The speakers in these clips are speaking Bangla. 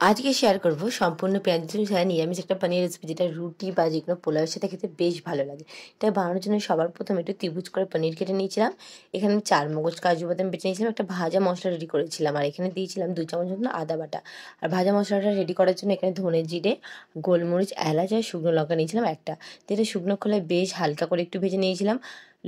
আজকে শেয়ার করব সম্পূর্ণ পেঁয়াজ রসুন ছাড়া নিরামিষ একটা পনির রেসিপি, যেটা রুটি বা যেকোনো পোলাওয়ের সাথে খেতে বেশ ভালো লাগে। এটা বানানোর জন্য সবার প্রথমে একটু ত্রিভুজ করে পনির কেটে নিয়েছিলাম। এখানে আমি 4 মগজ কাজু বাদাম বেটে নিয়েছিলাম, একটা ভাজা মশলা রেডি করেছিলাম, আর এখানে দিয়েছিলাম 2 চামচ মতন আদা বাটা। আর ভাজা মশলাটা রেডি করার জন্য এখানে ধনে জিরে, গোলমরিচ, এলাচ আর শুকনো লঙ্কা নিয়েছিলাম একটা। যেটা শুকনো খোলায় বেশ হালকা করে একটু ভেজে নিয়েছিলাম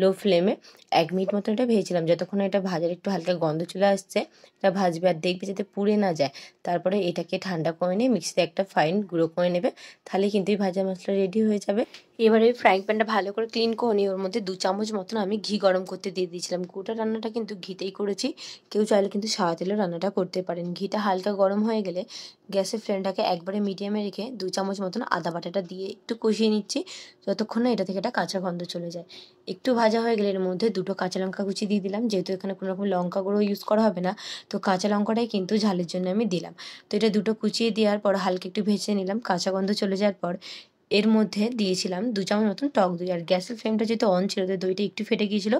লো ফ্লেমে। 1 মিনিট মতন এটা ভেজেছিলাম, যতক্ষণ এটা ভাজার একটু হালকা গন্ধ চলে আসছে। এটা ভাজবে আর দেখবে যাতে পুড়ে না যায়। তারপরে এটাকে ঠান্ডা করে নিয়ে মিক্সিতে একটা ফাইন গুঁড়ো করে নেবে, তাহলে কিন্তু এই ভাজা মশলা রেডি হয়ে যাবে। এবারে ফ্রাইং প্যানটা ভালো করে ক্লিন করে নিয়ে ওর মধ্যে 2 চামচ মতন আমি ঘি গরম করতে দিয়ে দিয়েছিলাম। গোটা রান্নাটা কিন্তু ঘিতেই করেছি, কেউ চাইলে কিন্তু সাদা তেলেও রান্নাটা করতে পারেন। ঘিটা হালকা গরম হয়ে গেলে গ্যাসের ফ্লেমটাকে একবারে মিডিয়ামে রেখে 2 চামচ মতন আদা বাটাটা দিয়ে একটু কষিয়ে নিচ্ছি, যতক্ষণ না এটা থেকে একটা কাঁচা গন্ধ চলে যায়। একটু ভাজা হয়ে গেলে এর মধ্যে 2টো কাঁচা লঙ্কা কুচি দিয়ে দিলাম। যেহেতু এখানে কোনো রকম লঙ্কা গুঁড়ো ইউজ করা হবে না, তো কাঁচা লঙ্কাটাই কিন্তু ঝালের জন্য আমি দিলাম। তো এটা 2টো কুচিয়ে দেওয়ার পর হালকা একটু ভেজে নিলাম। কাঁচা গন্ধ চলে যাওয়ার পর এর মধ্যে দিয়েছিলাম 2 চামচ মতন টক দই। আর গ্যাসের ফ্লেমটা যেহেতু অন ছিল, তো দইটা একটু ফেটে গিয়েছিল।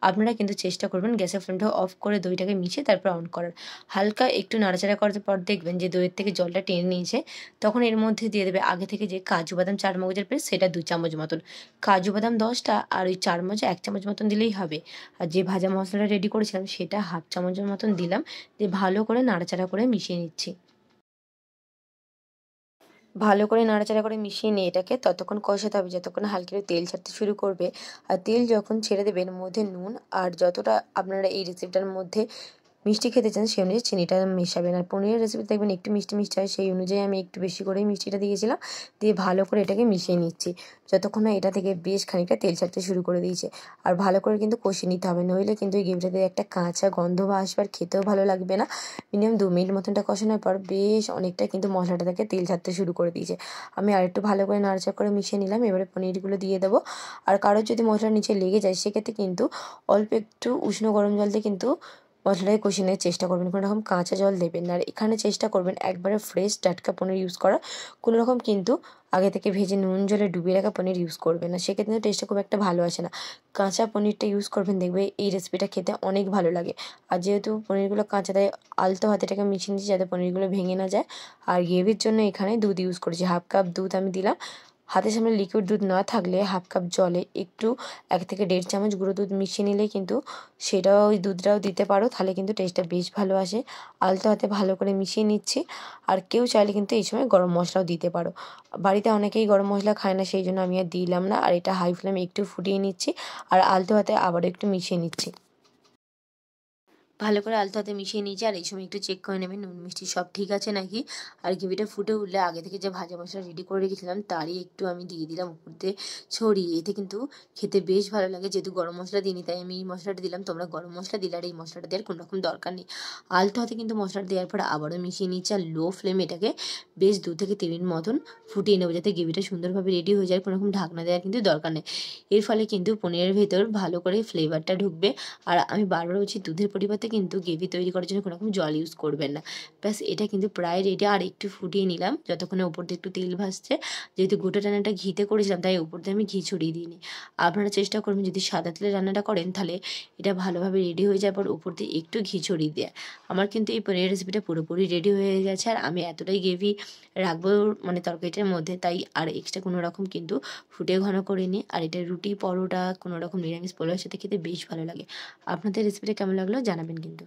আপনারা কিন্তু চেষ্টা করবেন গ্যাসের ফ্লেমটা অফ করে দইটাকে মিশিয়ে তারপর অন করার। হালকা একটু নাড়াচাড়া করার পর দেখবেন যে দইয়ের থেকে জলটা টেনে নিয়েছে। তখন এর মধ্যে দিয়ে দেবে আগে থেকে যে কাজু বাদাম 4 মগজের পেস্ট, সেটা 2 চামচ মতন। কাজু বাদাম 10টা আর ওই 4 মগজ 1 চামচ মতন দিলেই হবে। আর যে ভাজা মশলাটা রেডি করেছিলাম সেটা হাফ চামচের মতন দিলাম, দিয়ে ভালো করে নাড়াচাড়া করে মিশিয়ে নিচ্ছি। ভালো করে নাড়াচাড়া করে মিশিয়ে নিয়ে এটাকে ততক্ষণ কষাতে হবে যতক্ষণ হালকা একটু তেল ছাড়তে শুরু করবে। আর তেল যখন ছেড়ে দেবে এর মধ্যে নুন আর যতটা আপনারা এই রেসিপিটার মধ্যে মিষ্টি খেতে চান সেই অনুযায়ী চিনিটা মেশাবেন। আর পনিরের রেসিপি দেখবেন একটু মিষ্টি মিষ্টি হয়, সেই অনুযায়ী আমি একটু বেশি করেই মিষ্টিটা দিয়েছিলাম। দিয়ে ভালো করে এটাকে মিশিয়ে নিচ্ছি যতক্ষণ না এটা থেকে বেশ খানিকটা তেল ছাড়তে শুরু করে দিয়েছে। আর ভালো করে কিন্তু কষিয়ে নিতে হবে, নইলে কিন্তু এই গ্রেভিটাতে একটা কাঁচা গন্ধ বা আসবে, আর খেতেও ভালো লাগবে না। মিনিমাম 2 মিনিট মতনটা কষানোর পর বেশ অনেকটা কিন্তু মশলাটা থেকে তেল ছাড়তে শুরু করে দিয়েছে। আমি আরেকটু ভালো করে নাড়াচাড়া করে মিশিয়ে নিলাম। এবারে পনিরগুলো দিয়ে দেবো। আর কারোর যদি মশলার নিচে লেগে যায়, সেক্ষেত্রে কিন্তু অল্প একটু উষ্ণ গরম জল দিয়ে কিন্তু মশলাটাকে কষিয়ে নেওয়ার চেষ্টা করবেন, কোনো রকম কাঁচা জল দেবেন না। আর এখানে চেষ্টা করবেন একবারে ফ্রেশ টাটকা পনির ইউজ করার, কোনো রকম কিন্তু আগে থেকে ভেজে নুন জলে ডুবিয়ে রাখা পনির ইউজ করবেন না, সেক্ষেত্রে কিন্তু টেস্টটা খুব একটা ভালো আসে না। কাঁচা পনিরটা ইউজ করবেন, দেখবে এই রেসিপিটা খেতে অনেক ভালো লাগে। আর যেহেতু পনিরগুলো কাঁচা, তাই আলতো হাতে এটাকে মিশিয়ে নিচ্ছি যাতে পনিরগুলো ভেঙে না যায়। আর গ্রেভির জন্য এখানে দুধ ইউজ করেছি, হাফ কাপ দুধ আমি দিলাম। হাতের সামনে লিকুইড দুধ না থাকলে হাফ কাপ জলে একটু 1 থেকে 1.5 চামচ গুঁড়ো দুধ মিশিয়ে নিলেই কিন্তু সেটাও, ওই দুধটাও দিতে পারো, তাহলে কিন্তু টেস্টটা বেশ ভালো আসে। আলতো হাতে ভালো করে মিশিয়ে নিচ্ছি। আর কেউ চাইলে কিন্তু এই সময় গরম মশলাও দিতে পারো। বাড়িতে অনেকেই গরম মশলা খায় না, সেই জন্য আমি আর দিলাম না। আর এটা হাই ফ্লেমে একটু ফুটিয়ে নিচ্ছি, আর আলতো হাতে আবারও একটু মিশিয়ে নিচ্ছি। ভালো করে আলতো হাতে মিশিয়ে নিয়েছি। আর এই সময় একটু চেক করে নেবেন নুন মিষ্টি সব ঠিক আছে নাকি। আর গ্রেভিটা ফুটে উঠলে আগে থেকে যে ভাজা মশলা রেডি করে রেখেছিলাম তারই একটু আমি দিয়ে দিলাম উপর দিয়ে ছড়িয়ে। এতে কিন্তু খেতে বেশ ভালো লাগে। যেহেতু গরম মশলা দিইনি তাই আমি এই মশলাটা দিলাম, তোমরা গরম মশলা দিলে আর এই মশলাটা দেওয়ার কোনো রকম দরকার নেই। আলতো হাতে কিন্তু মশলাটা দেওয়ার পর আবারও মিশিয়ে নিচ্ছি, আর লো ফ্লেমে এটাকে বেশ 2 থেকে 3 মিনিট মতন ফুটিয়ে নেবো, যাতে গ্রেভিটা সুন্দরভাবে রেডি হয়ে যায়। কোনো রকম ঢাকনা দেওয়ার কিন্তু দরকার নেই। এর ফলে কিন্তু পনিরের ভেতর ভালো করে ফ্লেভারটা ঢুকবে। আর আমি বারবার বলছি, দুধের পরিবর্তে কিন্তু গ্রেভি তৈরি করার জন্য কোনো রকম জল ইউজ করবেন না। ব্যাস এটা কিন্তু প্রায় রেডি। আর একটু ফুটিয়ে নিলাম যতক্ষণে ওপর দিয়ে একটু তেল ভাসছে। যেহেতু গোটা রান্নাটা ঘিতে করেছিলাম তাই উপর দিয়ে আমি ঘি ছড়িয়ে দিইনি। আপনারা চেষ্টা করবেন যদি সাদা তেলে রান্নাটা করেন, তাহলে এটা ভালোভাবে রেডি হয়ে যাওয়ার পর উপর দিয়ে একটু ঘি ছড়িয়ে দেয়। আমার কিন্তু এই পনিরের রেসিপিটা পুরোপুরি রেডি হয়ে গেছে। আর আমি এতটাই গ্রেভি রাখবো মানে তরকারিটার মধ্যে, তাই আর এক্সট্রা কোনো রকম কিন্তু ফুটে ঘন করিনি। আর এটা রুটি, পরোটা, কোনো রকম নিরামিষ পোলাওয়ের সাথে খেতে বেশ ভালো লাগে। আপনাদের রেসিপিটা কেমন লাগলো জানাবেন কিন্তু।